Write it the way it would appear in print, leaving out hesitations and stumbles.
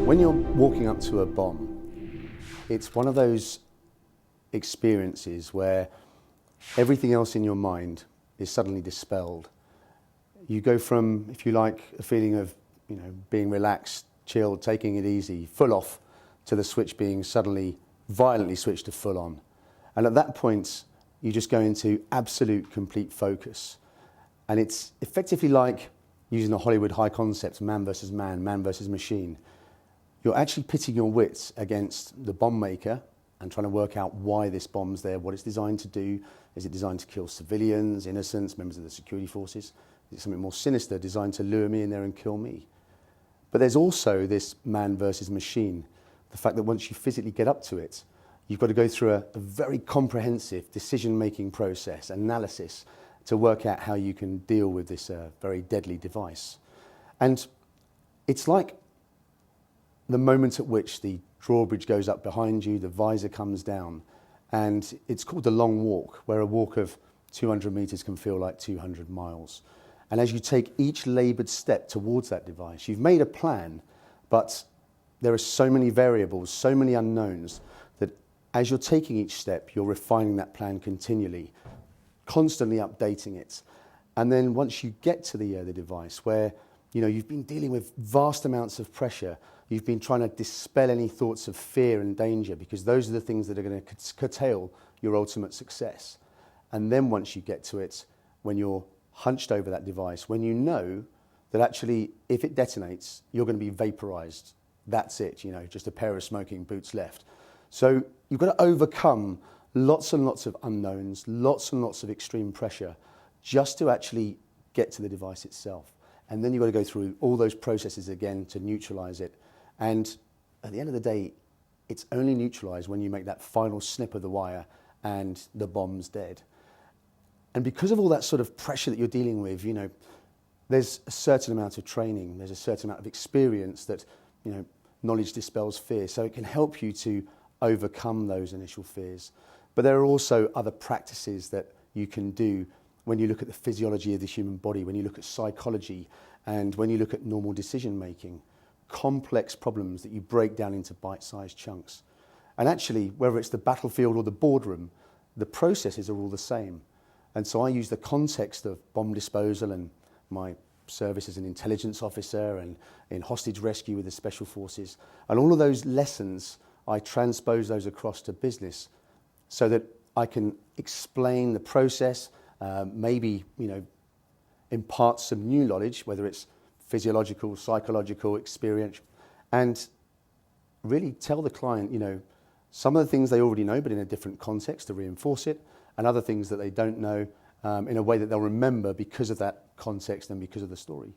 When you're walking up to a bomb, it's one of those experiences where everything else in your mind is suddenly dispelled. You go from, if you like, a feeling of, being relaxed, chilled, taking it easy, full off, to the switch being suddenly violently switched to full on. And at that point, you just go into absolute complete focus. And it's effectively like using a Hollywood high concept, man versus man, man versus machine. You're actually pitting your wits against the bomb maker and trying to work out why this bomb's there, what it's designed to do. Is it designed to kill civilians, innocents, members of the security forces? Is it something more sinister, designed to lure me in there and kill me? But there's also this man versus machine. The fact that once you physically get up to it, you've got to go through a very comprehensive decision-making process, analysis, to work out how you can deal with this very deadly device. And it's like the moment at which the drawbridge goes up behind you, the visor comes down, and it's called the long walk, where a walk of 200 meters can feel like 200 miles. And as you take each labored step towards that device, you've made a plan, but there are so many variables, so many unknowns, that as you're taking each step, you're refining that plan continually, constantly updating it. And then once you get to the device where you've been dealing with vast amounts of pressure, you've been trying to dispel any thoughts of fear and danger, because those are the things that are going to curtail your ultimate success. And then once you get to it, when you're hunched over that device, when you know that actually if it detonates, you're going to be vaporized. That's it, just a pair of smoking boots left. So you've got to overcome lots and lots of unknowns, lots and lots of extreme pressure, just to actually get to the device itself. And then you've got to go through all those processes again to neutralize it. And at the end of the day, it's only neutralized when you make that final snip of the wire and the bomb's dead. And because of all that sort of pressure that you're dealing with, there's a certain amount of training, there's a certain amount of experience that, knowledge dispels fear. So it can help you to overcome those initial fears. But there are also other practices that you can do when you look at the physiology of the human body, when you look at psychology, and when you look at normal decision making. Complex problems that you break down into bite-sized chunks. And actually, whether it's the battlefield or the boardroom, the processes are all the same. And so I use the context of bomb disposal and my service as an intelligence officer and in hostage rescue with the special forces. And all of those lessons, I transpose those across to business so that I can explain the process, maybe, impart some new knowledge, whether it's physiological, psychological, experience, and really tell the client, some of the things they already know, but in a different context to reinforce it, and other things that they don't know in a way that they'll remember because of that context and because of the story.